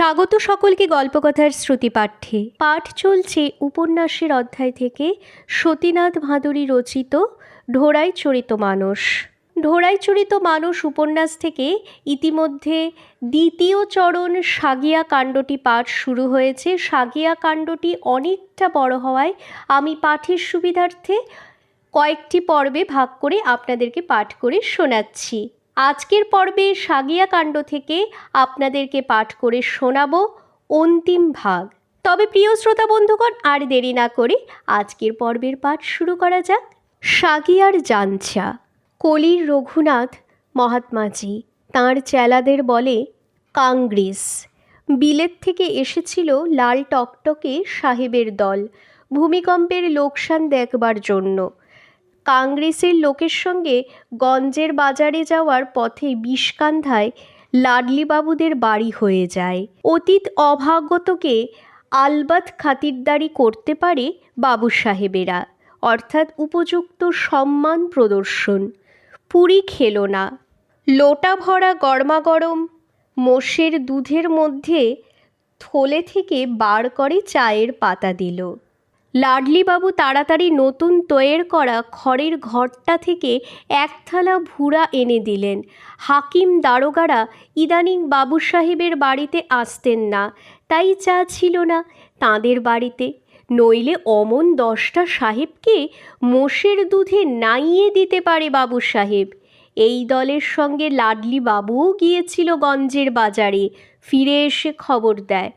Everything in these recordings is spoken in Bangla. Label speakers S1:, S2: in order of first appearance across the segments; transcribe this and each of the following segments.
S1: স্বাগত সকলকে গল্পকথার শ্রুতিপাঠ্যে। পাঠ চলছে উপন্যাসের অধ্যায় থেকে সতীনাথ ভাদুরী রচিত ঢোড়াই চরিত মানুষ। ঢোড়াই চরিত মানুষ উপন্যাস থেকে ইতিমধ্যে দ্বিতীয় চরণ সাগিয়া কাণ্ডটি পাঠ শুরু হয়েছে। সাগিয়া কাণ্ডটি অনেকটা বড় হওয়ায় আমি পাঠের সুবিধার্থে কয়েকটি পর্বে ভাগ করে আপনাদেরকে পাঠ করে শোনাচ্ছি। আজকের পর্বে সাগিয়া কাণ্ড থেকে আপনাদেরকে পাঠ করে শোনাবো অন্তিম ভাগ। তবে প্রিয় শ্রোতা বন্ধুগণ, আর দেরি না করে আজকের পর্বের পাঠ শুরু করা যাক। সাগিয়ার জাঞ্চা। কলির রঘুনাথ মহাত্মাজি তাঁর চেলাদের বলে কাংগ্রেস। বিলেত থেকে এসেছিল লাল টকটকে সাহেবের দল ভূমিকম্পের লোকসান দেখবার জন্য। কাংগ্রেসের লোকের সঙ্গে গঞ্জের বাজারে যাওয়ার পথে বিষকান্ধায় লাডলিবাবুদের বাড়ি হয়ে যায়। অতীত অভাগতকে আলবাত খাতিরদারি করতে পারে বাবু সাহেবেরা, অর্থাৎ উপযুক্ত সম্মান প্রদর্শন। পুরি খেলো না। লোটা ভরা গরমাগরম মোষের দুধের মধ্যে থলে থেকে বার করে চায়ের পাতা দিল। লাডলিবাবু তাড়াতাড়ি নতুন তৈরি করা খড়ের ঘরটা থেকে এক থালা ভুড়া এনে দিলেন। হাকিম দারোগারা ইদানিং বাবু সাহেবের বাড়িতে আসতেন না, তাই চা ছিল না তাঁদের বাড়িতে। নইলে অমন 10টা সাহেবকে মোষের দুধে নাইয়ে দিতে পারে বাবু সাহেব। এই দলের সঙ্গে লাডলিবাবুও গিয়েছিল গঞ্জের বাজারে। ফিরে এসে খবর দেয়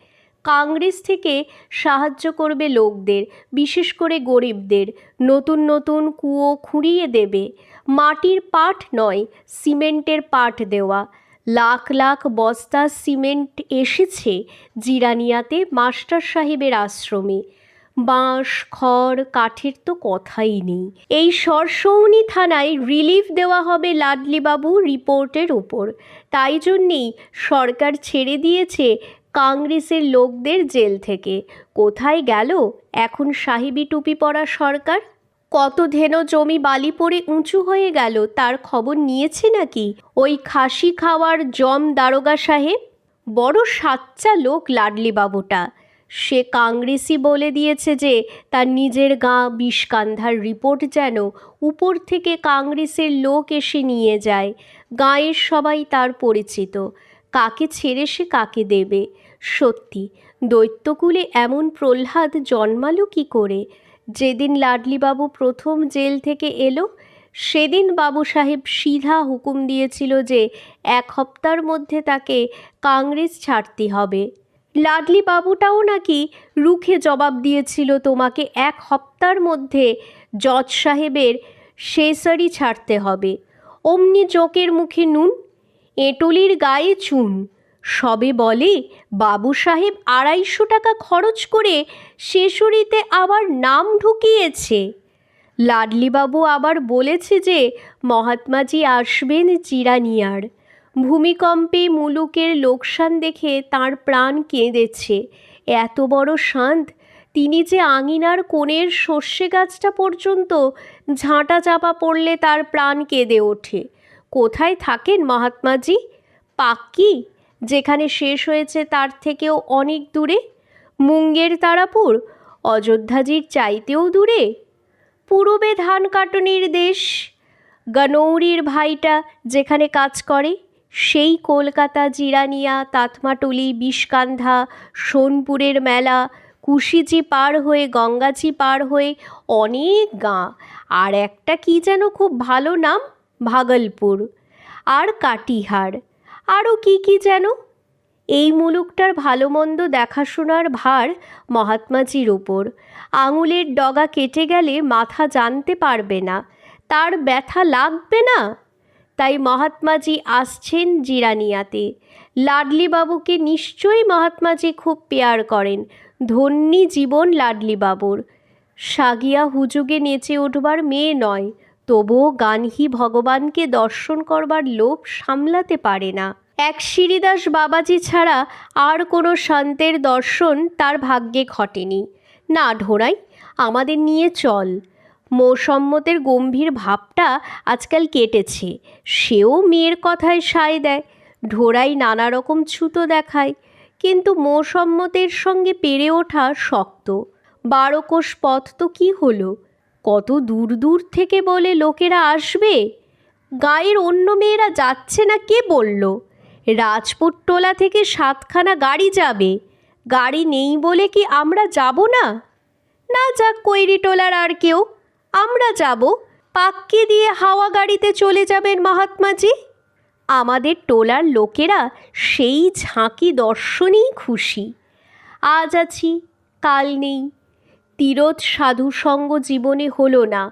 S1: কাংগ্রেস থেকে সাহায্য করবে লোকদের, বিশেষ করে গরিবদের। নতুন নতুন কুয়ো খুঁড়িয়ে দেবে। মাটির পাট নয়, সিমেন্টের পাট দেওয়া। লাখ লাখ বস্তা সিমেন্ট এসেছে জিরানিয়াতে মাস্টার সাহেবের আশ্রমে। বাঁশ খড় কাঠের তো কথাই নেই। এই সরসৌনি থানায় রিলিফ দেওয়া হবে লাডলিবাবু রিপোর্টের উপর। তাই জন্যেই সরকার ছেড়ে দিয়েছে কাংগ্রেসের লোকদের জেল থেকে। কোথায় গেল এখন সাহেবি টুপি পরা সরকার? কত ধেনো জমি বালি পড়ে উঁচু হয়ে গেল তার খবর নিয়েছে নাকি ওই খাসি খাওয়ার জম দারোগা সাহেব? বড় সাচ্চা লোক লাডলিবাবুটা। সে কাংগ্রেসই বলে দিয়েছে যে তার নিজের গাঁ বিষকান্ধার রিপোর্ট যেন উপর থেকে কাংগ্রেসের লোক এসে নিয়ে যায়। গাঁয়ের সবাই তার পরিচিত। কাকে ছেড়ে সে কাকে দেবে? সত্যি দৈত্যকুলে এমন প্রহ্লাদ জন্মালো কি করে? যেদিন লাডলিবাবু প্রথম জেল থেকে এলো সেদিন বাবু সাহেব সিধা হুকুম দিয়েছিল যে 1 সপ্তাহের মধ্যে তাকে কাংগ্রেস ছাড়তে হবে। লাডলিবাবুটাও নাকি রুখে জবাব দিয়েছিল, তোমাকে 1 সপ্তাহের মধ্যে জজ সাহেবের শেষারি ছাড়তে হবে। অমনি জোকের মুখে নুন, এঁটুলির গায়ে চুন। সবে বলে বাবু সাহেব 250 টাকা খরচ করে শেষুরিতে আবার নাম ঢুকিয়েছে। লাডলিবাবু আবার বলেছে যে মহাত্মাজি আসবেন জিরানিয়ার। ভূমিকম্পে মুলুকের লোকসান দেখে তাঁর প্রাণ কেঁদেছে। এত বড় শান্ত তিনি যে আঙিনার কোণের সর্ষে গাছটা পর্যন্ত ঝাঁটা চাপা পড়লে তার প্রাণ কেঁদে ওঠে। কোথায় থাকেন মহাত্মাজি? পাক্কি, যেখানে শেষ হয়েছে তার থেকেও অনেক দূরে। মুঙ্গের তারাপুর অযোধ্যাজির চাইতেও দূরে। পূর্বে ধান কাটনির দেশ। গনৌরির ভাইটা যেখানে কাজ করে সেই কলকাতা, জিরানিয়া, তাতমাটুলি, বিষকান্ধা, সোনপুরের মেলা, কুশিজি পার হয়ে গঙ্গাজি পার হয়ে অনেক গাঁ। আর একটা কি যেন খুব ভালো নাম, ভাগলপুর আর কাটিহার, আরও কি কি যেন। এই মুলুকটার ভালো মন্দ দেখাশোনার ভার মহাত্মাজির উপর। আঙুলের ডগা কেটে গেলে মাথা জানতে পারবে না, তার ব্যথা লাগবে না। তাই মহাত্মাজি আসছেন জিরানিয়াতে। লাডলিবাবুকে নিশ্চয়ই মহাত্মাজি খুব পেয়ার করেন। ধন্যী জীবন লাডলিবাবুর। সাগিয়া হুজুগে নেচে উঠবার মেয়ে নয়, তবুও গানহি ভগবানকে দর্শন করবার লোভ সামলাতে পারে না। এক শ্রীদাস বাবাজি ছাড়া আর কোনো সন্তের দর্শন তার ভাগ্যে ঘটেনি। না ঢোড়াই, আমাদের নিয়ে চল। মৌসম্মতের গম্ভীর ভাবটা আজকাল কেটেছে। সেও মেয়ের কথায় সায় দেয়। ঢোড়াই নানা রকম ছুতো দেখায়, কিন্তু মোসম্মতের সঙ্গে পেরে ওঠা শক্ত। 12 কোষ পথ তো কি হলো, কত দূর দূর থেকে বলে লোকেরা আসবে। গাঁয়ের অন্য মেয়েরা যাচ্ছে না কে বলল? রাজপুতটোলা থেকে 7খানা গাড়ি যাবে, গাড়ি নেই বলে কি আমরা যাব না? না যাক কৈরিটোলার আর কেউ, আমরা যাব। পাক্কি দিয়ে হাওয়া গাড়িতে চলে যাবেন মহাত্মাজি। আমাদের টোলার লোকেরা সেই ঝাঁকি দর্শনেই খুশি। আজ আছি কাল নেই, তীরথ সাধুসঙ্গ জীবনে হলো না।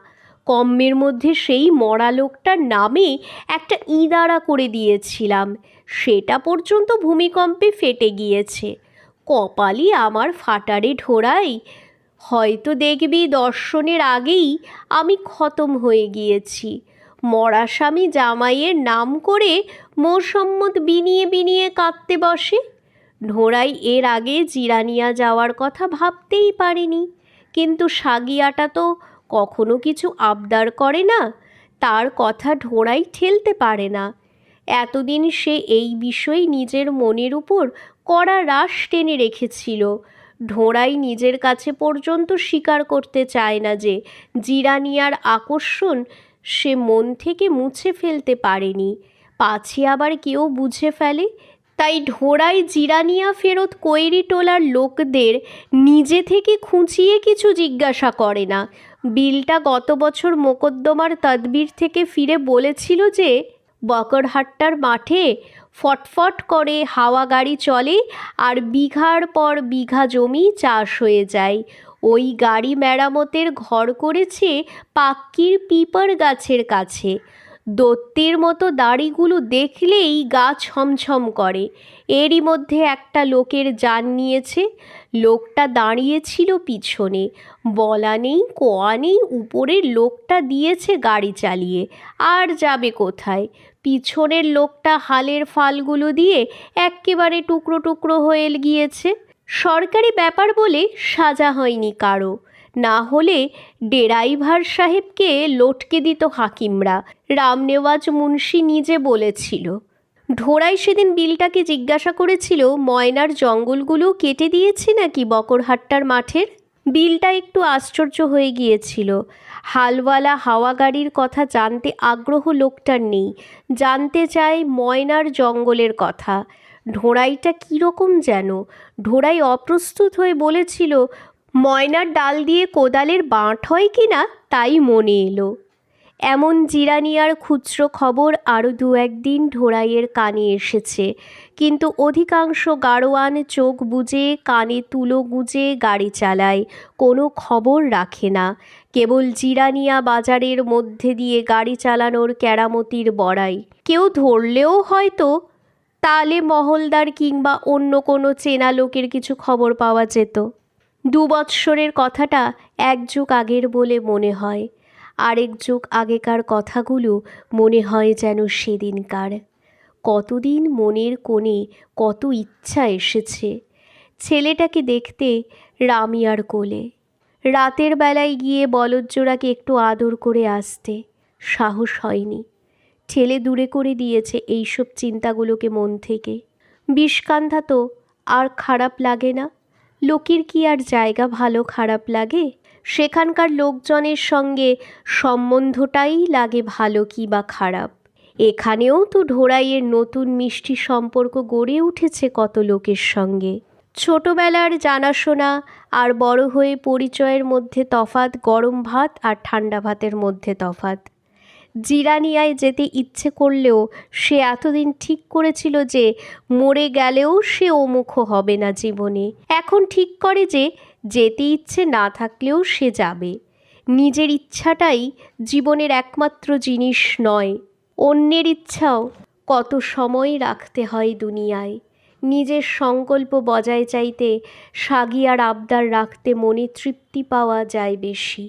S1: কম্মের মধ্যে সেই মরা লোকটার নামে একটা ইঁদারা করে দিয়েছিলাম, সেটা পর্যন্ত ভূমিকম্পে ফেটে গিয়েছে। কপালই আমার ফাটারে ঢোড়াই, হয়তো দেখবি দর্শনের আগেই আমি খতম হয়ে গিয়েছি। মরা স্বামী জামাইয়ের নাম করে মোসম্মত বিনিয়ে বিনিয়ে কাঁদতে বসে। ঢোড়াই এর আগে জিরানিয়া যাওয়ার কথা ভাবতেই পারেনি, কিন্তু সাগিয়াটা তো কখনো কিছু আবদার করে না, তার কথা ঢোড়াই ঠেলতে পারে না। এতদিন সে এই বিষয়ে নিজের মনের উপর কড়া রাশ টেনে রেখেছিল। ঢোড়াই নিজের কাছে পর্যন্ত স্বীকার করতে চায় না যে জিরানিয়ার আকর্ষণ সে মন থেকে মুছে ফেলতে পারেনি, পাছে আবার কেউ বুঝে ফেলে। তাই ঢোড়াই জিরানিয়া ফেরত কৈরিটোলার লোকদের নিজে থেকে খুঁচিয়ে কিছু জিজ্ঞাসা করে না। বিলটা গত বছর মোকদ্দমার তদবির থেকে ফিরে বলেছিল যে বকরহাট্টার মাঠে ফটফট করে হাওয়া গাড়ি চলে আর বিঘার পর বিঘা জমি চাষ হয়ে যায়। ওই গাড়ি মেরামতের ঘর করেছে পাক্কির পিপার গাছের কাছে। দত্তের মতো দাড়িগুলো দেখলেই গা ছমছম করে। এরই মধ্যে একটা লোকের জান নিয়েছে। লোকটা দাঁড়িয়েছিল পিছনে, বলা নেই কোয়া নেই, উপরের লোকটা দিয়েছে গাড়ি চালিয়ে, আর যাবে কোথায়? পিছনের লোকটা হালের ফালগুলো দিয়ে এক্কেবারে টুকরো টুকরো হয়ে গিয়েছে। সরকারি ব্যাপার বলে সাজা হয়নি কারো, না হলে ডেরাইভার সাহেবকে লটকে দিত হাকিমরা। রামনেওয়াজ মুন্সি নিজে বলেছিল। ঢোড়াই সেদিন বিলটাকে জিজ্ঞাসা করেছিল ময়নার জঙ্গলগুলো কেটে দিয়েছে নাকি বকরহাট্টার মাঠের। বিলটা একটু আশ্চর্য হয়ে গিয়েছিল। হালওয়ালা হাওয়া গাড়ির কথা জানতে আগ্রহ লোকটার নেই, জানতে চায় ময়নার জঙ্গলের কথা। ঢোড়াইটা কীরকম যেন, ঢোড়াই অপ্রস্তুত হয়ে বলেছিল ময়নার ডাল দিয়ে কোদালের বাঁট হয় কি না তাই মনে এলো। এমন জিরানিয়ার খুচরো খবর আরও 2-1 দিন ঢোড়াইয়ের কানে এসেছে, কিন্তু অধিকাংশ গাড়োয়ান চোখ বুজে কানে তুলো গুঁজে গাড়ি চালায়, কোনো খবর রাখে না। কেবল জিরানিয়া বাজারের মধ্যে দিয়ে গাড়ি চালানোর কেরামতির বড়াই। কেউ ধরলেও হয়তো তালে মহলদার কিংবা অন্য কোনো চেনা লোকের কিছু খবর পাওয়া যেত। 2 বৎসরের কথাটা 1 যুগ আগের বলে মনে হয়, আরেক যুগ আগেকার কথাগুলো মনে হয় যেন সেদিনকার। কতদিন মনের কোণে কত ইচ্ছা এসেছে ছেলেটাকে দেখতে রামিয়ার কোলে। রাতের বেলায় গিয়ে বলদজোড়াকে একটু আদর করে আসতে সাহস হয়নি। ঠেলে দূরে করে দিয়েছে এইসব চিন্তাগুলোকে মন থেকে। বিষকান্ধা তো আর খারাপ লাগে না। লোকের কি আর জায়গা ভালো খারাপ লাগে? সেখানকার লোকজনের সঙ্গে সম্বন্ধটাই লাগে ভালো কি বা খারাপ। এখানেও তো ঢোড়াইয়ের নতুন মিষ্টি সম্পর্ক গড়ে উঠেছে কত লোকের সঙ্গে। ছোটবেলার জানাশোনা আর বড় হয়ে পরিচয়ের মধ্যে তফাৎ গরম ভাত আর ঠান্ডা ভাতের মধ্যে তফাৎ। জিরানিয়ায় যেতে ইচ্ছে করলেও সে এতদিন ঠিক করেছিল যে মরে গেলেও সে ওমুখ হবে না জীবনে। এখন ঠিক করে যে যেতে ইচ্ছে না থাকলেও সে যাবে। নিজের ইচ্ছাটাই জীবনের একমাত্র জিনিস নয়, অন্যের ইচ্ছাও কত সময় রাখতে হয় দুনিয়ায়। নিজের সংকল্প বজায় চাইতে সাগিয়ার আবদার রাখতে মনে তৃপ্তি পাওয়া যায় বেশি।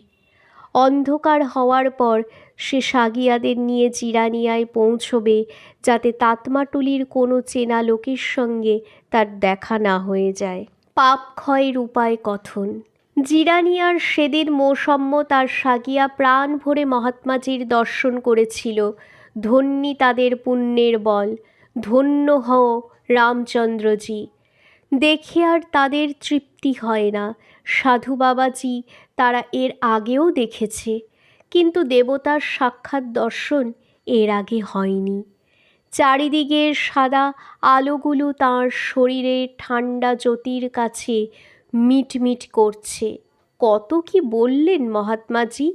S1: অন্ধকার হওয়ার পর সে সাগিয়াদের নিয়ে জিরানিয়ায় পৌঁছবে, যাতে তাতমাটুলির কোনো চেনা লোকের সঙ্গে তার দেখা না হয়ে যায়। পাপ ক্ষয়ের উপায় কথন। জিরানিয়ার সেদিন মোসম্মত আর সাগিয়া প্রাণ ভরে মহাত্মাজির দর্শন করেছিল। ধন্যী তাদের পুণ্যের বল, ধন্য হও রামচন্দ্রজি। দেখে আর তাদের তৃপ্তি হয় না। সাধু বাবাজি তারা এর আগেও দেখেছে, কিন্তু দেবতার সাক্ষাৎ দর্শন এর আগে হয়নি। চারিদিকের সাদা আলোগুলো তাঁর শরীরে ঠান্ডা জ্যোতির কাছে মিটমিট করছে। কত কি বললেন মহাত্মাজি!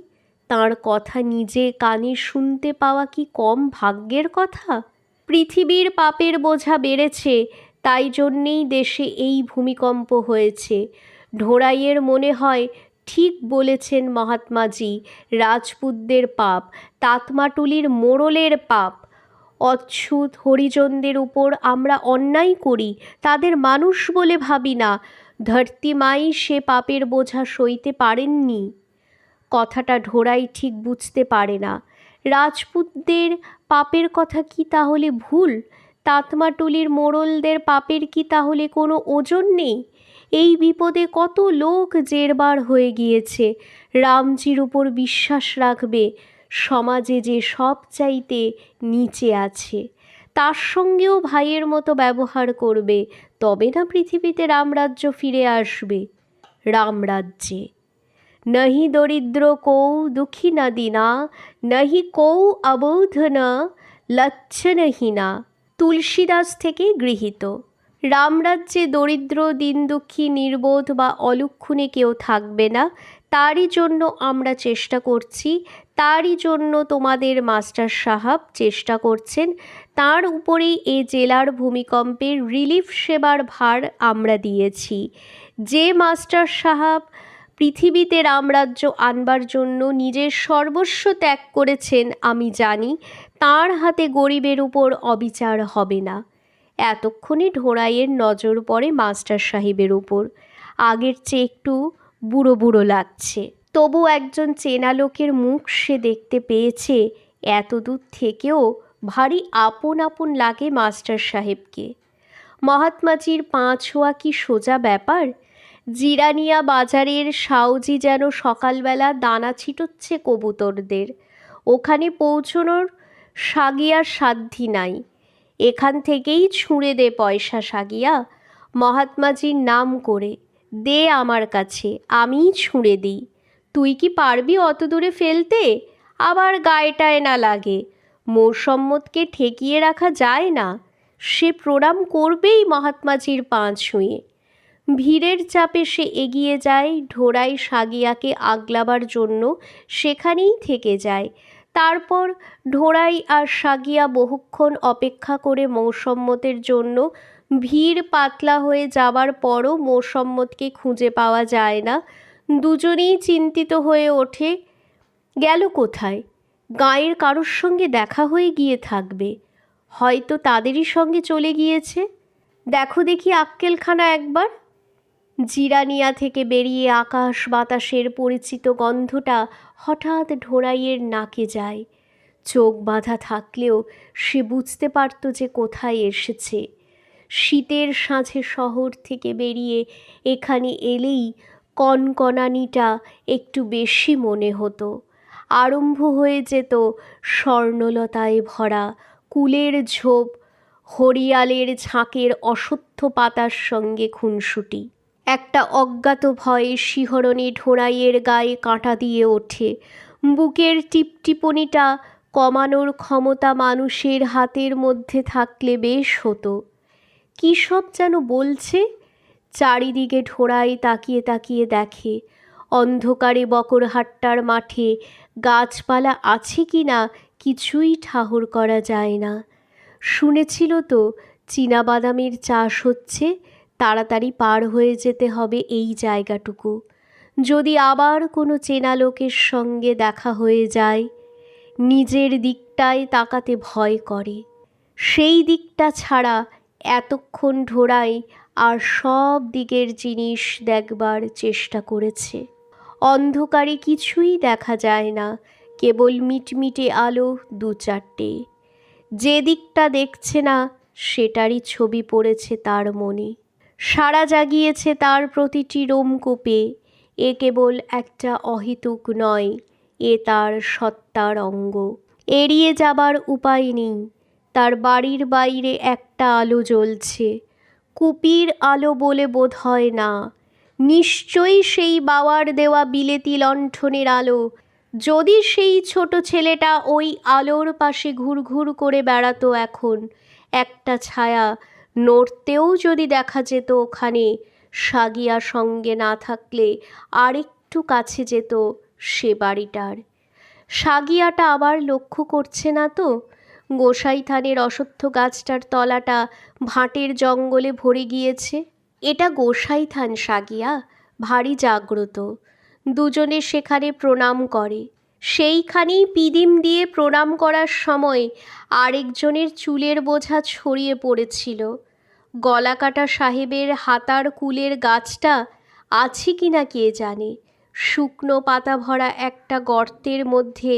S1: তাঁর কথা নিজে কানে শুনতে পাওয়া কি কম ভাগ্যের কথা? পৃথিবীর পাপের বোঝা বেড়েছে, তাই জন্যেই দেশে এই ভূমিকম্প হয়েছে। ঢোড়াইয়ের মনে হয় ঠিক বলেছেন মহাত্মাজি। রাজপুতদের পাপ, তাতমাটুলির মোড়লের পাপ। অচ্ছুত হরিজনদের উপর আমরা অন্যায় করি, তাদের মানুষ বলে ভাবি না। ধরতি মাই সে পাপের বোঝা সইতে পারেননি। কথাটা ঢোড়াই ঠিক বুঝতে পারে না। রাজপুতদের পাপের কথা কি তাহলে ভুল? তাতমাটুলির মোড়লদের পাপের কি তাহলে কোনো ওজন নেই? এই বিপদে কত লোক জেরবার হয়ে গিয়েছে। রামজির উপর বিশ্বাস রাখবে, সমাজে যে সব চাইতে নিচে আছে তার সঙ্গেও ভাইয়ের মতো ব্যবহার করবে, তবে না পৃথিবীতে রামরাজ্য ফিরে আসবে। রামরাজ্যে নহি দরিদ্র কৌ দুঃখী না দিনা, নহি কৌ অবোধ না লচ্ছনহীনা। তুলসীদাস থেকে গৃহীত। রামরাজ্যে দরিদ্র, দিন দুঃখী, নির্বোধ বা অলক্ষণে কেউ থাকবে না। তারই জন্য আমরা চেষ্টা করছি, তারই জন্য তোমাদের মাস্টার সাহাব চেষ্টা করছেন। তার উপরেই এ জেলার ভূমিকম্পের রিলিফ সেবার ভার আমরা দিয়েছি। যে মাস্টার সাহাব পৃথিবীতে রামরাজ্য আনবার জন্য নিজের সর্বস্ব ত্যাগ করেছেন, আমি জানি তাঁর হাতে গরিবের উপর অবিচার হবে না। এতক্ষণে ঢোড়াইয়ের নজর পড়ে মাস্টার সাহেবের উপর। আগের চেয়ে একটু বুড়ো বুড়ো লাগছে, তবু একজন চেনা লোকের মুখ সে দেখতে পেয়েছে। এত দূর থেকেও ভারী আপন আপন লাগে মাস্টার সাহেবকে। মহাত্মাজির পা ছোঁয়া কি সোজা ব্যাপার? জিরানিয়া বাজারের সাউজি যেন সকালবেলা দানা ছিটোচ্ছে কবুতরদের। ওখানে পৌঁছনোর সাগিয়ার সাধ্যি নাই। এখান থেকেই ছুঁড়ে দে পয়সা সাগিয়া, মহাত্মাজির নাম করে দে আমার কাছে, আমিই ছুঁড়ে দিই। তুই কি পারবি অত দূরে ফেলতে? আবার গায়েটায় না লাগে। মোরসম্মদকে ঠেকিয়ে রাখা যায় না, সে প্রণাম করবেই মহাত্মাজির পা ছুঁয়ে। ভিড়ের চাপে সে এগিয়ে যায়, ঢোড়াই সাগিয়াকে আগলাবার জন্য সেখানেই থেকে যায়। তারপর ঢোড়াই আর সাগিয়া বহুক্ষণ অপেক্ষা করে মৌসম্মতের জন্য। ভিড় পাতলা হয়ে যাবার পরও মৌসম্মতকে খুঁজে পাওয়া যায় না। দুজনেই চিন্তিত হয়ে ওঠে, গেল কোথায়? গাঁয়ের কারোর সঙ্গে দেখা হয়ে গিয়ে থাকবে, হয়তো তাদেরই সঙ্গে চলে গিয়েছে। দেখো দেখি আক্কেলখানা একবার। জিরানিয়া থেকে বেরিয়ে আকাশ বাতাসের পরিচিত গন্ধটা হঠাৎ ঢোড়াইয়ের নাকে যায়। চোখ বাঁধা থাকলেও সে বুঝতে পারত যে কোথায় এসেছে। শীতের সাঁঝে শহর থেকে বেরিয়ে এখানে এলেই কনকনানিটা একটু বেশি মনে হতো। আরম্ভ হয়ে যেত স্বর্ণলতায় ভরা কুলের ঝোপ, হরিয়ালের ঝাঁকের অশ্বত্থ পাতার সঙ্গে খুনসুটি। একটা অজ্ঞাত ভয়ে শিহরণে ঢোড়াইয়ের গায়ে কাঁটা দিয়ে ওঠে। বুকের টিপটিপনিটা কমানোর ক্ষমতা মানুষের হাতের মধ্যে থাকলে বেশ হতো। কী সব যেন বলছে। চারিদিকে ঢোড়াই তাকিয়ে তাকিয়ে দেখে। অন্ধকারে বকরহাট্টার মাঠে গাছপালা আছে কি না কিছুই ঠাহর করা যায় না। শুনেছিল তো চীনাবাদামের চাষ হচ্ছে, তাড়াতাড়ি পার হয়ে যেতে হবে এই জায়গাটুকু। যদি আবার কোনো চেনা লোকের সঙ্গে দেখা হয়ে যায়, নিজের দিকটায় তাকাতে ভয় করে। সেই দিকটা ছাড়া এতক্ষণ ঢোড়াই আর সব দিকের জিনিস দেখবার চেষ্টা করেছে। অন্ধকারে কিছুই দেখা যায় না, কেবল মিটমিটে আলো দু চারটে। যে দিকটা দেখছে না সেটারই ছবি পড়েছে তার মনে, সাড়া জাগিয়েছে তার প্রতিটি রোমকূপে। এ কেবল একটা অহেতুক নয়, এ তার সত্তার অঙ্গ। এড়িয়ে যাবার উপায় নেই। তার বাড়ির বাইরে একটা আলো জ্বলছে, কুপির আলো বলে বোধ হয় না, নিশ্চয়ই সেই বাওয়ার দেওয়া বিলেতি লণ্ঠনের আলো। যদি সেই ছোট ছেলেটা ওই আলোর পাশে ঘুরঘুর করে বেড়াতো এখন, একটা ছায়া নড়তেও যদি দেখা যেত ওখানে, সাগিয়া সঙ্গে না থাকলে আরেকটু কাছে যেত সে বাড়িটার। সাগিয়াটা আবার লক্ষ্য করছে না তো গোসাই থানের অশ্বত্থ গাছটার তলাটা ভাটের জঙ্গলে ভরে গিয়েছে? এটা গোসাই থান সাগিয়া, ভারী জাগ্রত। দুজনে সেখানে প্রণাম করে। সেইখানেই পিদিম দিয়ে প্রণাম করার সময় আরেকজনের চুলের বোঝা ছড়িয়ে পড়েছিল। গলাকাটা সাহেবের হাতার কুলের গাছটা আছে কি না কে জানে, শুকনো পাতা ভরা একটা গর্তের মধ্যে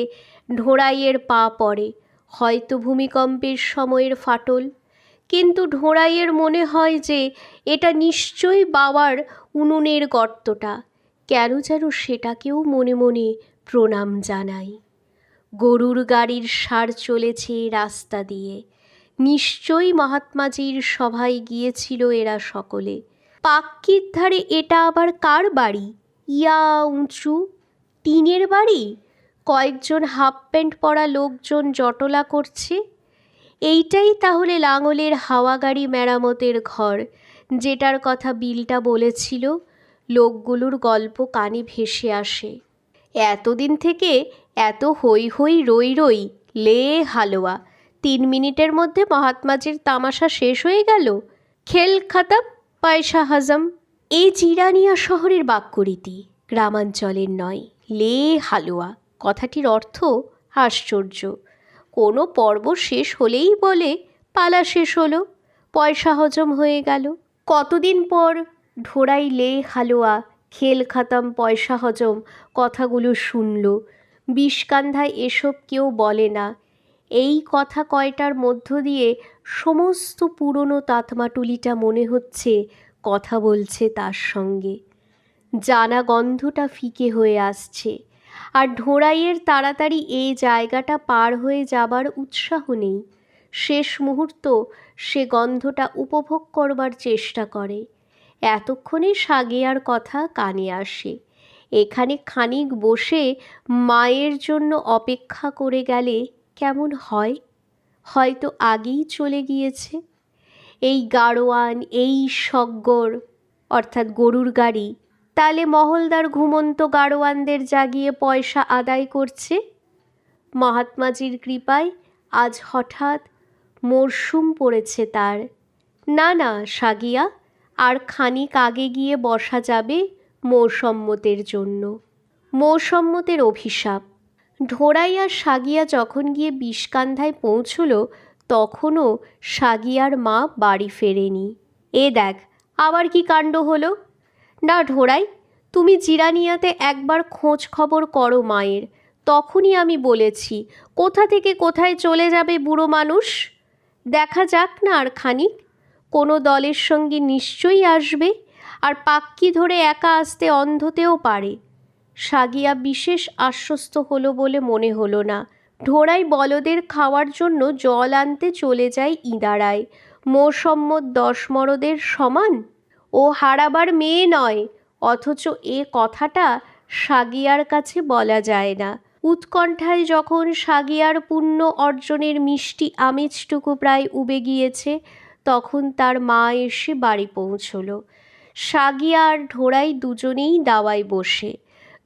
S1: ঢোড়াইয়ের পা পড়ে, হয়তো ভূমিকম্পের সময়ের ফাটল। কিন্তু ঢোড়াইয়ের মনে হয় যে এটা নিশ্চয়ই বাবার উনুনের গর্তটা। কেন যেন সেটাকেও মনে মনে প্রণাম জানাই। গরুর গাড়ির সার চলেছে রাস্তা দিয়ে, নিশ্চয়ই মহাত্মাজির সভায় গিয়েছিল এরা সকলে। পাক্কির ধারে এটা আবার কার বাড়ি? ইয়া উঁচু টিনের বাড়ি, কয়েকজন হাফ প্যান্ট পরা লোকজন জটলা করছে। এইটাই তাহলে লাঙলের হাওয়া গাড়ি মেরামতের ঘর, যেটার কথা বিলটা বলেছিল। লোকগুলোর গল্প কানে ভেসে আসে। এতদিন থেকে এত হই হই রই রই, লে হালুয়া, 3 মিনিটের মধ্যে মহাত্মাজির তামাশা শেষ হয়ে গেল। খেল খতম, পয়সা হজম। এই জিরানিয়া শহরের বাক্যরীতি, গ্রামাঞ্চলের নয়। লে হালুয়া কথাটির অর্থ আশ্চর্য। কোনো পর্ব শেষ হলেই বলে পালা শেষ হলো, পয়সা হজম হয়ে গেল। কতদিন পর ঢোড়াই লে হালুয়া, খেল খতম, পয়সা হজম কথাগুলো শুনল। বিষকান্ধায় এসব কেউ বলে না। এই কথা কয়টার মধ্য দিয়ে সমস্ত পুরনো তাতমাটুলিটা মনে হচ্ছে কথা বলছে তার সঙ্গে। জানা গন্ধটা ফিকে হয়ে আসছে, আর ঢোড়াইয়ের তাড়াতাড়ি এই জায়গাটা পার হয়ে যাবার উৎসাহ নেই। শেষ মুহূর্ত সে গন্ধটা উপভোগ করবার চেষ্টা করে। এতক্ষণে সাগিয়ার কথা কানে আসে। এখানে খানিক বসে মায়ের জন্য অপেক্ষা করে গেলে কেমন হয়? হয়তো আগেই চলে গিয়েছে। এই গাড়োয়ান, এই সগ্গর অর্থাৎ গরুর গাড়ি, তালে মহলদার ঘুমন্ত গাড়োয়ানদের জাগিয়ে পয়সা আদায় করছে। মহাত্মাজির কৃপায় আজ হঠাৎ মরশুম পড়েছে তার। না না সাগিয়া, আর খানিক আগে গিয়ে বসা যাবে মৌসম্মতের জন্য। মৌসম্মতের অভিশাপ। ঢোড়াই আর সাগিয়া যখন গিয়ে বিষকান্ধায় পৌঁছল, তখনও সাগিয়ার মা বাড়ি ফেরেনি। এ দেখ আবার কি কাণ্ড হলো। না ঢোড়াই, তুমি জিরানিয়াতে একবার খোঁজ খবর করো মায়ের। তখনই আমি বলেছি কোথা থেকে কোথায় চলে যাবে বুড়ো মানুষ। দেখা যাক না আর খানিক, কোনো দলের সঙ্গে নিশ্চয়ই আসবে। আর পাক্কি ধরে একা আসতে অন্ধতেও পারে। সাগিয়া বিশেষ আশ্বস্ত হলো বলে মনে হলো না। ঢোড়াই বলদের খাওয়ার জন্য জল আনতে চলে যায় ইদারায়। মৌসম্মত 10 মরদের সমান। ও হারাবার মেয়ে নয়, অথচ এ কথাটা সাগিয়ার কাছে বলা যায় না। উৎকণ্ঠায় যখন সাগিয়ার পুণ্য অর্জনের মিষ্টি আমেজটুকু প্রায় উবে গিয়েছে, তখন তার মা এসে বাড়ি পৌঁছল। সাগিয়া আর ঢোড়াই দুজনেই দাওয়ায় বসে,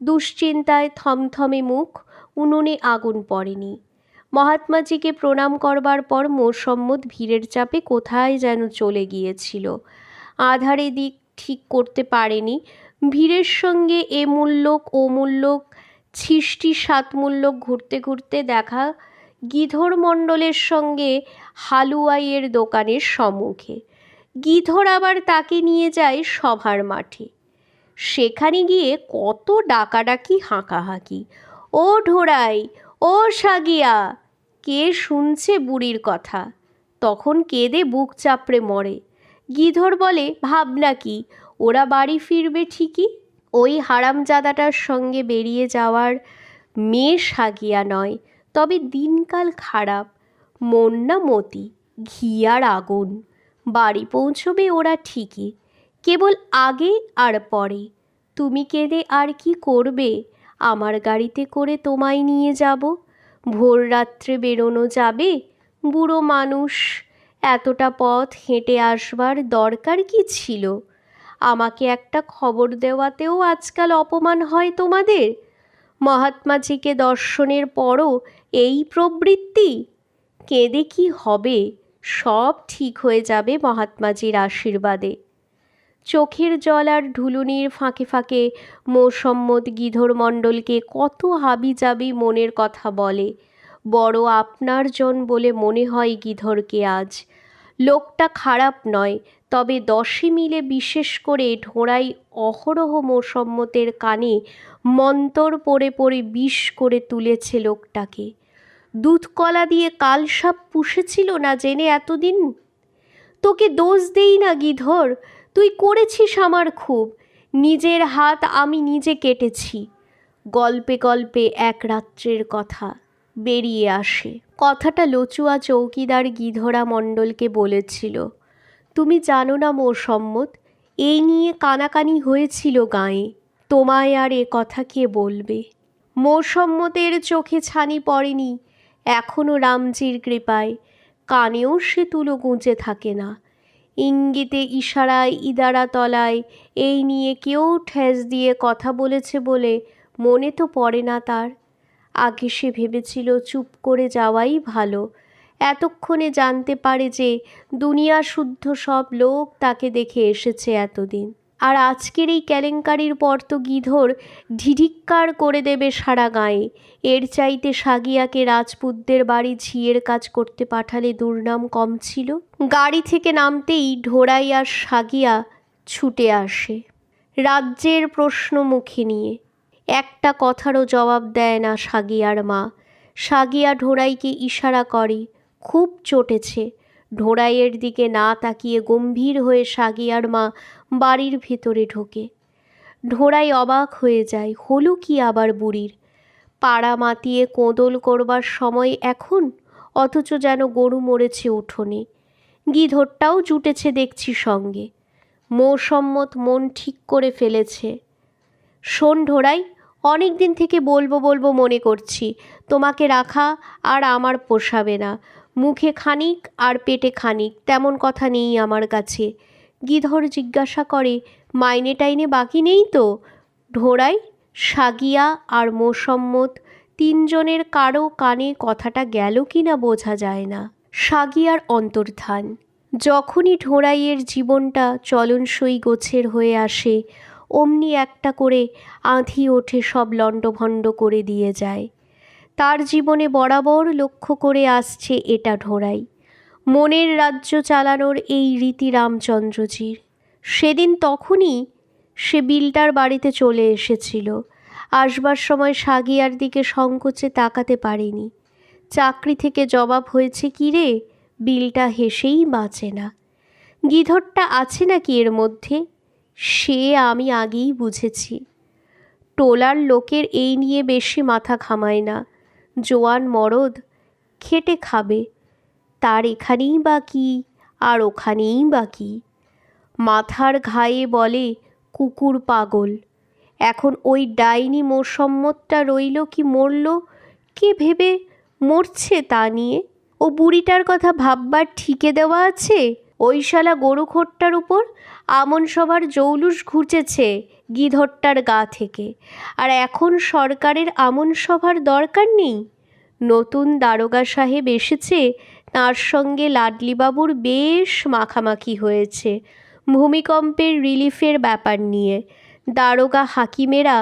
S1: দুশ্চিন্তায় থমথমে মুখ। উনুনে আগুন পড়েনি। মহাত্মাজিকে প্রণাম করবার পর মৌসম্মত ভিড়ের চাপে কোথায় যেন চলে গিয়েছিল। আধারে দিক ঠিক করতে পারেনি। ভিড়ের সঙ্গে এ মূল্যক ও মূল্যক, 6টি 7 মূল্যক ঘুরতে ঘুরতে দেখা গিধর মণ্ডলের সঙ্গে হালুয়াইয়ের দোকানের সম্মুখে। গিধর আবার তাকে নিয়ে যায় সভার মাঠে। সেখানে গিয়ে কত ডাকাডাকি হাঁকাহাঁকি। ও ঢোড়াই, ও সাগিয়া, কে শুনছে বুড়ির কথা? তখন কেঁদে বুক চাপড়ে মরে। গিধর বলে ভাবনা কি, ওরা বাড়ি ফিরবে ঠিকই। ওই হারামজাদাটার সঙ্গে বেরিয়ে যাওয়ার মেয়ে সাগিয়া নয়, তবে দিনকাল খারাপ। মন না মতি, ঘি আর আগুন। বাড়ি পৌঁছবে ওরা ঠিকই, কেবল আগে আর পরে। তুমি কেঁদে আর কি করবে? আমার গাড়িতে করে তোমায় নিয়ে যাব। ভোর রাত্রে বেরোনো যাবে? বুড়ো মানুষ, এতটা পথ হেঁটে আসবার দরকার কি ছিল? আমাকে একটা খবর দেওয়াতেও আজকাল অপমান হয় তোমাদের। মহাত্মাজিকে দর্শনের পরও এই প্রবৃত্তি? কেঁদে কি হবে? সব ঠিক হয়ে যাবে মহাত্মাজির আশীর্বাদে। চোখের জল আর ঢুলুনির ফাঁকে ফাঁকে মোসম্মদ গিধর মণ্ডলকে কত হাবিজাবি মনের কথা বলে। বড় আপনার জন বলে মনে হয় গিধরকে আজ। লোকটা খারাপ নয়, তবে 10 মিলে বিশেষ করে ঢোড়াই অহরহ মোসম্মতের কানে মন্তর পড়ে পড়ে বিষ করে তুলেছে লোকটাকে। দুধ কলা দিয়ে কালসাপ পুষেছিল না জেনে এতদিন? তোকে দোষ দেই না গিধর, তুই করেছিস আমার খুব। নিজের হাত আমি নিজে কেটেছি। গল্পে গল্পে এক রাত্রের কথা বেরিয়ে আসে। কথাটা লচুয়া চৌকিদার গিধরা মণ্ডলকে বলেছিল। তুমি জানো না মোসম্মত, এই নিয়ে কানাকানি হয়েছিল গাঁয়ে। তোমায় আর এ কথা কে বলবে? মোসম্মতের চোখে ছানি পড়েনি এখনও রামজির কৃপায়। কানেও সে তুলো গুঁজে থাকে না। ইঙ্গিতে ইশারায় ইদারা তলায় এই নিয়ে কেউ ঠেস দিয়ে কথা বলেছে বলে মনে তো পড়ে না তার। আগে সে ভেবেছিল চুপ করে যাওয়াই ভালো। এতক্ষণে জানতে পারে যে দুনিয়া শুদ্ধ সব লোক তাকে দেখে এসেছে এতদিন। আর আজকের এই কেলেঙ্কারির পর তো গিধর ঢিঢিক্কার করে দেবে সারা গায়ে। এর চাইতে সাগিয়াকে রাজপুতদের বাড়ি ঝিয়ের কাজ করতে পাঠালে দুর্নাম কম ছিল। গাড়ি থেকে নামতেই ঢোড়াই আর সাগিয়া ছুটে আসে রাজ্যের প্রশ্ন মুখে নিয়ে। একটা কথারও জবাব দেয় না সাগিয়ার মা। সাগিয়া ঢোড়াইকে ইশারা করে, খুব চটেছে। ঢোড়াইয়ের দিকে না তাকিয়ে গম্ভীর হয়ে সাগিয়ার মা বাড়ির ভেতরে ঢোকে। ঢোড়াই অবাক হয়ে যায়, হলো কি আবার বুড়ির? পাড়া মাতিয়ে কোঁদল করবার সময় এখন, অথচ যেন গরু মরেছে উঠোনে। গিধরটাও জুটেছে দেখছি সঙ্গে। মোসম্মত মন ঠিক করে ফেলেছে। শোন ঢোড়াই, অনেক দিন থেকে বলবো বলবো মনে করছি, তোমাকে রাখা আর আমার পোষাবে না। মুখে খানিক আর পেটে খানিক, তেমন কথা নেই আমার কাছে। গিধর জিজ্ঞাসা করে, মাইনে টাইনে বাকি নেই তো? ঢোড়াই, সাগিয়া আর মোসম্মত তিনজনের কারো কানে কথাটা গেল কি না বোঝা যায় না। সাগিয়ার অন্তর্ধান। যখনই ঢোড়াইয়ের জীবনটা চলনসই গোছের হয়ে আসে, অমনি একটা করে আঁধি ওঠে সব লণ্ডভণ্ড করে দিয়ে যায়। তার জীবনে বরাবর লক্ষ্য করে আসছে এটা ঢোড়াই। মনের রাজ্য চালানোর এই রীতি রামচন্দ্রজির। সেদিন তখনই সে বিলটার বাড়িতে চলে এসেছিল। আসবার সময় সাগিয়ার দিকে সংকোচে তাকাতে পারেনি। চাকরি থেকে জবাব হয়েছে কি রে? বিলটা হেসেই বাঁচে না। গিধরটা আছে নাকি এর মধ্যে? সে আমি আগেই বুঝেছি। টোলার লোকের এই নিয়ে বেশি মাথা ঘামায় না। জোয়ান মরদ, খেটে খাবে। তার এখানেই বা কি আর ওখানেই বা কি? মাথার ঘায়ে বলে কুকুর পাগল। এখন ওই ডাইনি মোসম্মতটা রইল কি মরল, কে ভেবে মরছে তা নিয়ে? ও বুড়িটার কথা ভাববার ঠিকে দেওয়া আছে? ওই শালা গরুখোরটার উপর আমন সভার জৌলুস ঘুচেছে গিধরটার গা থেকে। আর এখন সরকারের আমন সভার দরকার নেই। নতুন দারোগা সাহেব এসেছে, তার সঙ্গে লাডলিবাবুর বেশ মাখামাখি হয়েছে ভূমিকম্পের রিলিফের ব্যাপার নিয়ে। দারোগা হাকিমেরা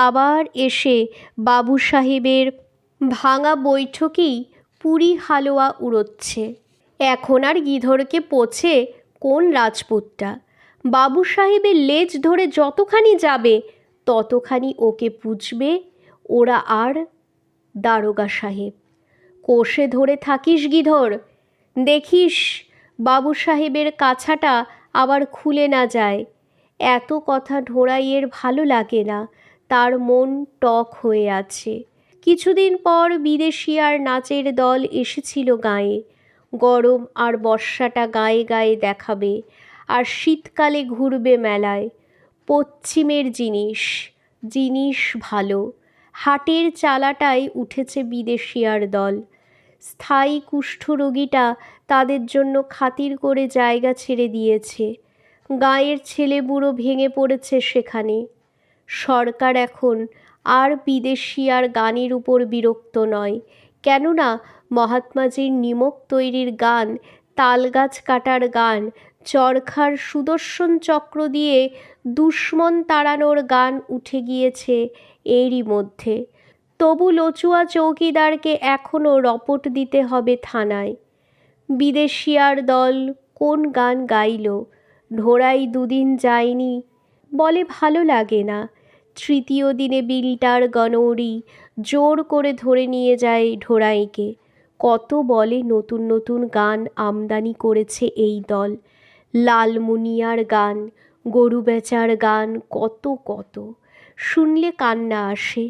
S1: আবার এসে বাবু সাহেবের ভাঙা বৈঠকেই পুরি হালুয়া উড়োচ্ছে। এখন আর গিধরকে পোছে কোন রাজপুতটা? বাবু সাহেবের লেজ ধরে যতখানি যাবে ততখানি ওকে পুজবে ওরা। আর দারোগা সাহেব, কোষে ধরে থাকিস গিধর, দেখিস বাবু সাহেবের কাছাটা আবার খুলে না যায়। এত কথা ঢোড়াইয়ের ভালো লাগে না, তার মন টক হয়ে আছে। কিছুদিন পর বিদেশি আর নাচের দল এসেছিল গাঁয়ে। গরম আর বর্ষাটা গায়ে গায়ে দেখাবে, আর শীতকালে ঘুরবে মেলায়। পশ্চিমের জিনিস, জিনিস ভালো। হাটের চালাটায় উঠেছে বিদেশিয়ার দল। স্থায়ী কুষ্ঠরোগীটা তাদের জন্য খাতির করে জায়গা ছেড়ে দিয়েছে। গাঁয়ের ছেলেবুড়ো ভেঙে পড়েছে সেখানে। সরকার এখন আর বিদেশিয়ার গানের উপর বিরক্ত নয়, কেননা মহাত্মাজির নিমক তৈরির গান, তালগাছ কাটার গান, চরখার সুদর্শন চক্র দিয়ে দুশ্মন তাড়ানোর গান উঠে গিয়েছে এরই মধ্যে। তবু লচুয়া চৌকিদারকে এখনও রপট দিতে হবে থানায়। বিদেশিয়ার দল কোন গান গাইল? ঢোড়াই দুদিন যায়নি বলে ভালো লাগে না। তৃতীয় দিনে বিলটার গনৌরি জোর করে ধরে নিয়ে যায় ঢোড়াইকে। কত বলে নতুন নতুন গান আমদানি করেছে এই দল। লালমুনিয়ার গান, গরু বেচার গান, কত কত। শুনলে কান্না আসে।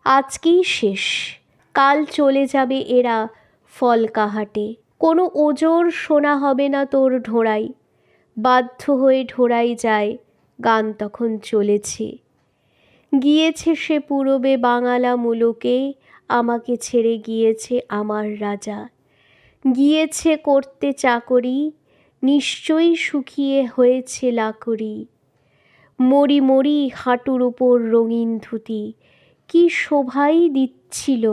S1: আজকেই শেষ, কাল চলে যাবে এরা ফলকাহাটে। কোনো ওজোর শোনা হবে না তোর ঢোড়াই। বাধ্য হয়ে ঢোড়াই যায়, গান তখন চলেছে। গিয়েছে সে পূরবে বাঙালা মুলুকে, আমাকে ছেড়ে গিয়েছে আমার রাজা। গিয়েছে করতে চাকরি, নিশ্চয়ই শুকিয়ে হয়েছে লাকড়ি। মরি মরি হাঁটুর উপর রঙিন ধুতি, কি শোভাই দিচ্ছিল।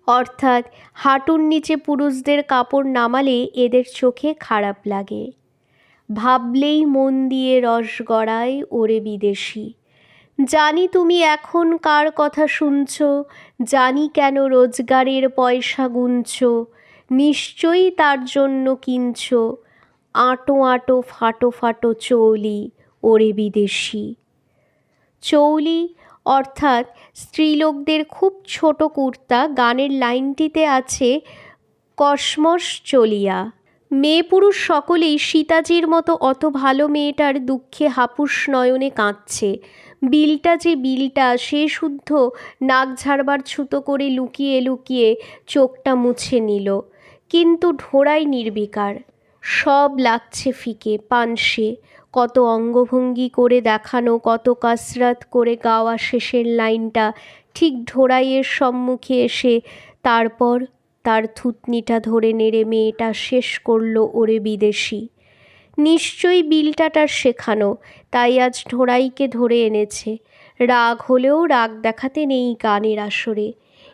S1: অর্থাৎ হাঁটুর নিচে পুরুষদের কাপড় নামালে এদের চোখে খারাপ লাগে। ভাবলেই মন দিয়ে রস গড়ায় ওরে বিদেশি। জানি তুমি এখন কার কথা শুনছ, জানি কেন রোজগারের পয়সা গুনছ, নিশ্চয়ই তার জন্য কিনছ আঁটো আঁটো ফাটো ফাটো চৌলি ওরে বিদেশি। চৌলি অর্থাৎ স্ত্রীলোকদের খুব ছোট কুর্তা। গানের লাইনটিতে আছে কসমস চলিয়া। মেয়ে পুরুষ সকলেই সীতাজির মতো অত ভালো মেয়েটার দুঃখে হাপুস নয়নে কাঁদছে। বিলটা যে বিলটা, সে শুদ্ধ নাক ঝাড়বার ছুতো করে লুকিয়ে লুকিয়ে চোখটা মুছে নিল। কিন্তু ঢোড়াই নির্বিকার। সব লাগছে ফিকে, পানসে। কত অঙ্গভঙ্গি করে দেখানো, কত কসরত করে গাওয়া শেষের লাইনটা ঠিক ঢোড়াইয়ের সম্মুখে এসে তারপর তার থুতনিটা ধরে নেড়ে মেয়েটা শেষ করল ওরে বিদেশি। নিশ্চয়ই বিলটা তার শেখানো, তাই আজ ঢোড়াইকে ধরে এনেছে। রাগ হলেও রাগ দেখাতে নেই গানের আসরে,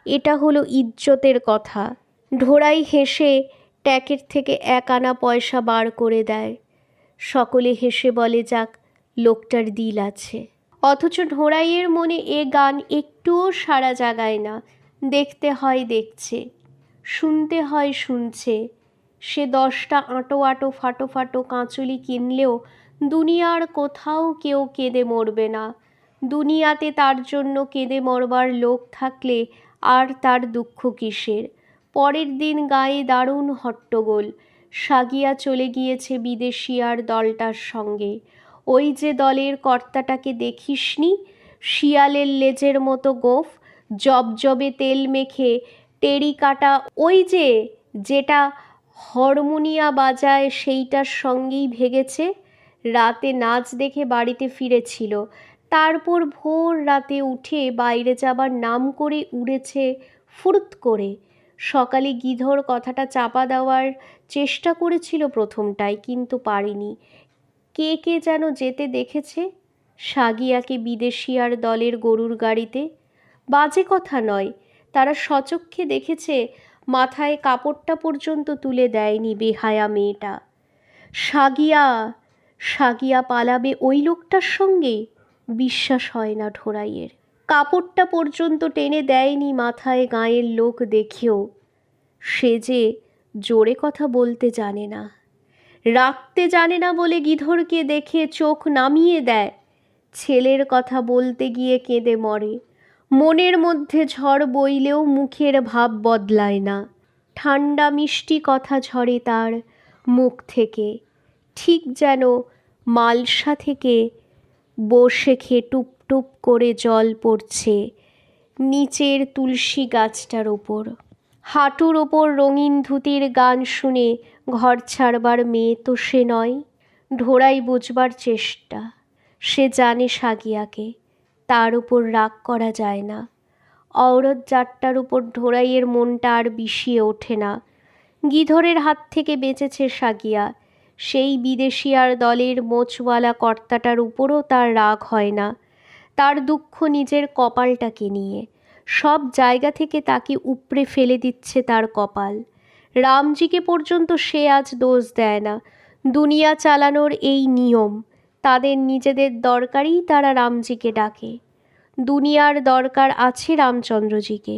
S1: এটা হলো ইজ্জতের কথা। ঢোড়াই হেসে ট্যাকের থেকে 1 আনা পয়সা বার করে দেয়। সকলে হেসে বলে যাক, লোকটার দিল আছে। অথচ ঢোড়াইয়ের মনে এ গান একটুও সাড়া জাগায় না। দেখতে হয় দেখছে, শুনতে হয় শুনছে। সে 10টা আঁটো আঁটো ফাটো ফাটো কাঁচুলি কিনলেও দুনিয়ার কোথাও কেউ কেঁদে মরবে না। দুনিয়াতে তার জন্য কেঁদে মরবার লোক থাকলে আর তার দুঃখ কিসের? পরের দিন গায়ে দারুণ হট্টগোল। সাগিয়া চলে গিয়েছে বিদেশিয়ার দলটার সঙ্গে। ওই যে দলের কর্তাটাকে দেখিসনি, শিয়ালের লেজের মতো গোঁফ, জবজবে তেল মেখে টেরি কাটা, ওই যে যেটা হরমোনিয়া বাজায় সেইটার সঙ্গেই ভেগেছে। রাতে নাচ দেখে বাড়িতে ফিরেছিল, তারপর ভোর রাতে উঠে বাইরে যাবার নাম করে উড়েছে ফুরুত করে। সকালে গিধর কথাটা চাপা দেওয়ার চেষ্টা করেছিল প্রথমটায়, কিন্তু পারেনি। কে কে যেন যেতে দেখেছে সাগিয়াকে বিদেশিয়ার দলের গরুর গাড়িতে। বাজে কথা নয়, তারা সচক্ষে দেখেছে। মাথায় কাপড়টা পর্যন্ত তুলে দেয়নি বেহায়া মেয়েটা। সাগিয়া, সাগিয়া পালাবে ওই লোকটার সঙ্গে? বিশ্বাস হয় না ঢোড়াইয়ের। কাপড়টা পর্যন্ত টেনে দেয়নি মাথায় গাঁয়ের লোক দেখেও। সে যে জোরে কথা বলতে জানে না, রাখতে জানে না বলে গিধরকে দেখে চোখ নামিয়ে দেয়। ছেলের কথা বলতে গিয়ে কেঁদে মরে। মনের মধ্যে ঝড় বইলেও মুখের ভাব বদলায় না। ঠান্ডা মিষ্টি কথা ঝরে তার মুখ থেকে, ঠিক যেন মালসা থেকে বসে খেয়ে টুপ টুপ করে জল পড়ছে নিচের তুলসী গাছটার ওপর। হাঁটুর ওপর রঙিন ধুতির গান শুনে ঘর ছাড়বার মেয়ে তো সে নয়। ঢোড়াই বুঝবার চেষ্টা, সে জানে সাগিয়াকে, তার উপর রাগ করা যায় না। অওরত জাতটার উপর ঢোড়াইয়ের মনটা আর বিষিয়ে ওঠে না। গিধরের হাত থেকে বেঁচেছে সাগিয়া, সেই বিদেশিয়ার দলের মোচওয়ালা কর্তাটার উপরও তার রাগ হয় না। তার দুঃখ নিজের কপালটাকে নিয়ে। সব জায়গা থেকে তাকে উপড়ে ফেলে দিচ্ছে তার কপাল। রামজিকে পর্যন্ত সে আজ দোষ দেয় না। দুনিয়া চালানোর এই নিয়ম, তাদের নিজেদের দরকারই তারা রামজিকে ডাকে। দুনিয়ার দরকার আছে রামচন্দ্রজিকে,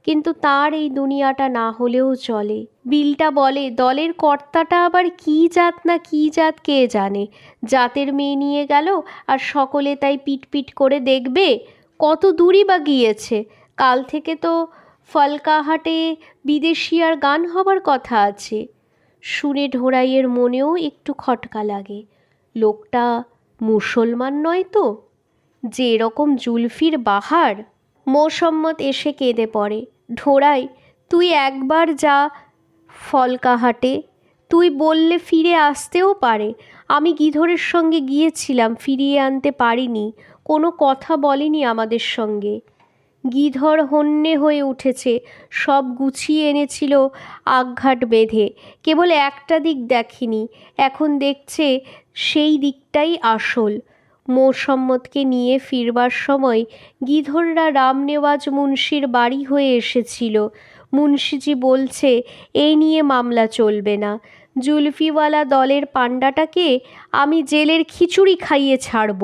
S1: কিন্তু তার এই দুনিয়াটা না হলেও চলে। বিলটা বলে দলের কর্তাটা আবার কী জাত না কী জাত কে জানে, জাতের মেয়ে নিয়ে গেল আর সকলে তাই পিটপিট করে দেখবে। কত দূরই বা গিয়েছে, কাল থেকে তো ফলকাহাটে বিদেশিয়ার গান হবার কথা আছে। শুনে ঢোড়াইয়ের মনেও একটু খটকা লাগে। লোকটা মুসলমান নয় তো, যে এরকম জুলফির বাহার। মোসম্মত এসে কেঁদে পড়ে। ঢোড়াই, তুই একবার যা ফলকাহাটে, তুই বললে ফিরে আসতেও পারে। আমি গিধরের সঙ্গে গিয়েছিলাম, ফিরিয়ে আনতে পারিনি, কোনো কথা বলেনি আমাদের সঙ্গে। গিধর হন্যে হয়ে উঠেছে, সব গুছিয়ে এনেছিল আগঘাট বেঁধে, কেবল একটা দিক দেখেনি, এখন দেখছে সেই দিকটাই আসল। মোসম্মতকে নিয়ে ফিরবার সময় গিধররা রামনেওয়াজ মুন্সির বাড়ি হয়ে এসেছিল। মুন্সিজি বলছে এই নিয়ে মামলা চলবে না। জুলফিওয়ালা দলের পাণ্ডাটাকে আমি জেলের খিচুড়ি খাইয়ে ছাড়ব,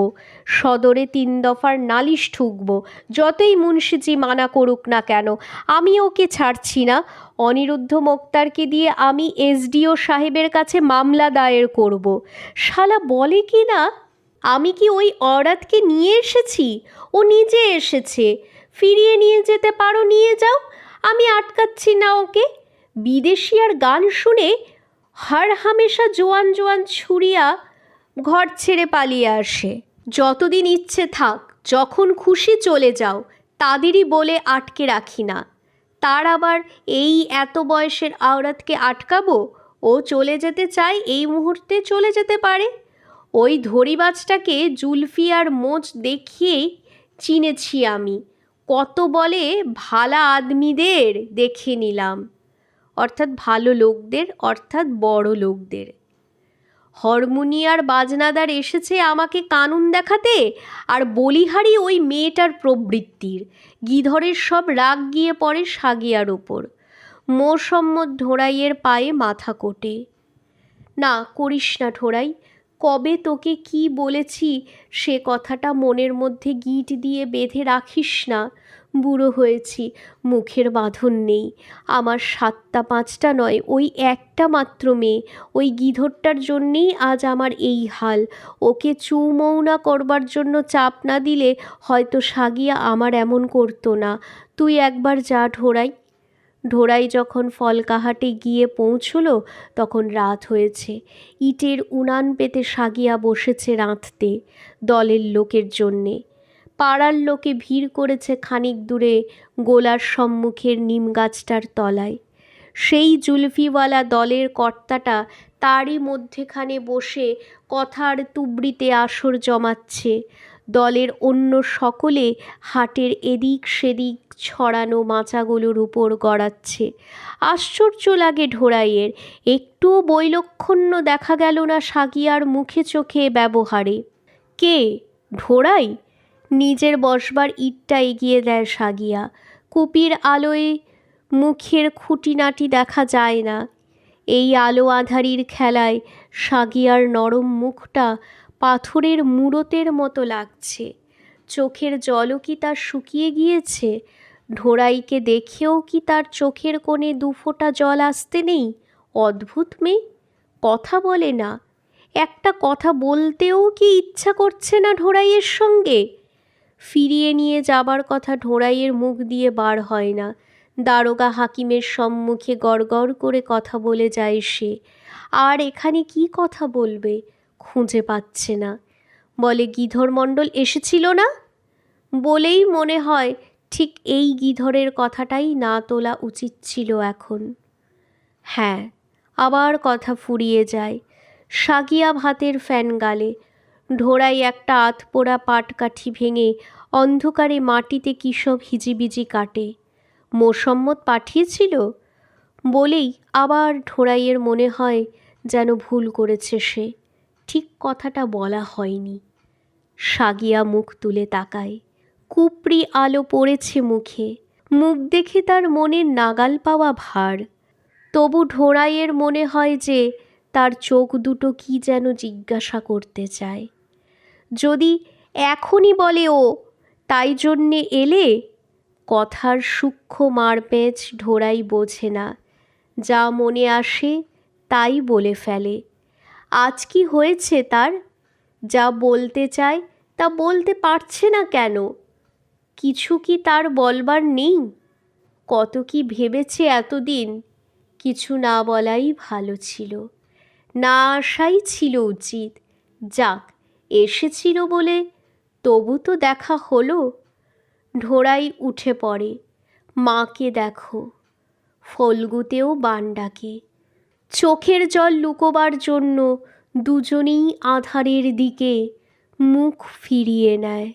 S1: সদরে 3 দফার নালিশ ঠুকব, যতই মুন্সিজি মানা করুক না কেন, আমি ওকে ছাড়ছি না। অনিরুদ্ধ মোক্তারকে দিয়ে আমি এসডিও সাহেবের কাছে মামলা দায়ের করব। শালা বলে কি না, আমি কি ওই অরাতকে নিয়ে এসেছি? ও নিজে এসেছে। ফিরিয়ে নিয়ে যেতে পারো, নিয়ে যাও, আমি আটকাচ্ছি না ওকে। বিদেশিয়ার গান শুনে হর হামেশা জোয়ান জোয়ান ছুরিয়া ঘর ছেড়ে পালিয়ে আসে। যতদিন ইচ্ছে থাক, যখন খুশি চলে যাও, তাদেরই বলে আটকে রাখি না। তার আবার এই এত বয়সের আওরাতকে আটকাবো? ও চলে যেতে চায়, এই মুহূর্তে চলে যেতে পারে। ওই ধরিবাজটাকে জুলফি আর মোচ দেখিয়েই চিনেছি আমি। কত বলে ভালা আদমিদের দেখে নিলাম, অর্থাৎ ভালো লোকদের, অর্থাৎ বড় লোকদের। হরমোনিয়ার বাজনাদার এসেছে আমাকে কানুন দেখাতে, আর বলিহারি ওই মেয়েটার প্রবৃত্তির। গিধরের সব রাগ গিয়ে পড়ে সাগিয়ার ওপর। মোসম্মত ঢোড়াইয়ের পায়ে মাথা কোটে। না করিস না ঢোড়াই, কবে তোকে কি বলেছি সে কথাটা মনের মধ্যে গিঁট দিয়ে বেঁধে রাখিস না। বুড়ো হয়েছি, মুখের বাঁধন নেই। আমার 7টা 5টা নয়, ওই একটা মাত্র মেয়ে, ওই গিধরটার জন্যেই আজ আমার এই হাল। ওকে চুমৌনা করবার জন্য চাপ না দিলে হয়তো সাগিয়া আমার এমন করতো না। তুই একবার যা ঢোড়াই। ঢোড়াই যখন ফলকাহাটে গিয়ে পৌঁছল তখন রাত হয়েছে। ইটের উনান পেতে সাগিয়া বসেছে রাঁধতে, দলের লোকের জন্যে। পাড়ার লোকে ভিড় করেছে খানিক দূরে গোলার সম্মুখের নিম গাছটার তলায়। সেই জুলফিওয়ালা দলের কর্তাটা তারই মধ্যেখানে বসে কথার তুবড়িতে আসর জমাচ্ছে। দলের অন্য সকলে হাটের এদিক সেদিক ছড়ানো মাচাগুলোর উপর গড়াচ্ছে। আশ্চর্য লাগে ঢোড়াইয়ের, একটুও বৈলক্ষণ্য দেখা গেল না সাগিয়ার মুখে চোখে ব্যবহারে। কে? ঢোড়াই? নিজের বসবার ইটটা এগিয়ে দেয় সাগিয়া। কুপির আলোয় মুখের খুঁটিনাটি দেখা যায় না। এই আলো আঁধারির খেলায় সাগিয়ার নরম মুখটা পাথরের মূরতের মতো লাগছে। চোখের জলও কি তার শুকিয়ে গিয়েছে? ঢোড়াইকে দেখেও কি তার চোখের কোণে 2 ফোঁটা জল আসতে নেই? অদ্ভুত মেয়ে, কথা বলে না। একটা কথা বলতেও কি ইচ্ছা করছে না ঢোড়াইয়ের সঙ্গে? ফিরিয়ে নিয়ে যাবার কথা ঢোড়াইয়ের মুখ দিয়ে বার হয় না। দারোগা হাকিমের সম্মুখে গড়গড় করে কথা বলে যায় সে। আর এখানে কি কথা বলবে, খুঁজে পাচ্ছে না। বলে গিধর মণ্ডল এসেছিল না? বলেই মনে হয় ঠিক এই গিধরের কথাটাই না তোলা উচিত ছিল এখন। হ্যাঁ, আবার কথা ফুরিয়ে যায়। সাগিয়া ভাতের ফ্যান গালে। ঢোড়াই একটা আধপোড়া পাটকাঠি ভেঙে অন্ধকারে মাটিতে কী সব হিজিবিজি কাটে। মোসম্মত পাঠিয়েছিল বলেই আবার ঢোড়াইয়ের মনে হয় যেন ভুল করেছে সে, ঠিক কথাটা বলা হয়নি। সাগিয়া মুখ তুলে তাকায়। কুপরি আলো পড়েছে মুখে। মুখ দেখে তার মনের নাগাল পাওয়া ভার। তবু ঢোড়াইয়ের মনে হয় যে তার চোখ দুটো কি যেন জিজ্ঞাসা করতে চায়। যদি এখনই বলে ও তাই জন্যে এলে, কথার সূক্ষ্ম মারপ্যাঁচ ঢোড়াই বোঝে না, যা মনে আসে তাই বলে ফেলে। আজ কি হয়েছে তার? যা বলতে চায় তা বলতে পারছে না কেন? কিছু কি তার বলবার নেই? কত কি ভেবেছে এতদিন। কিছু না বলাই ভালো ছিল, না আসাই ছিল উচিত। যাক, এসেছিল বলে তবু তো দেখা হলো। ঢোড়াই উঠে পড়ে। মাকে দেখো। ফল্গুতেও বান ডাকে। চোখের জল লুকোবার জন্য দুজনেই আধারের দিকে মুখ ফিরিয়ে নেয়।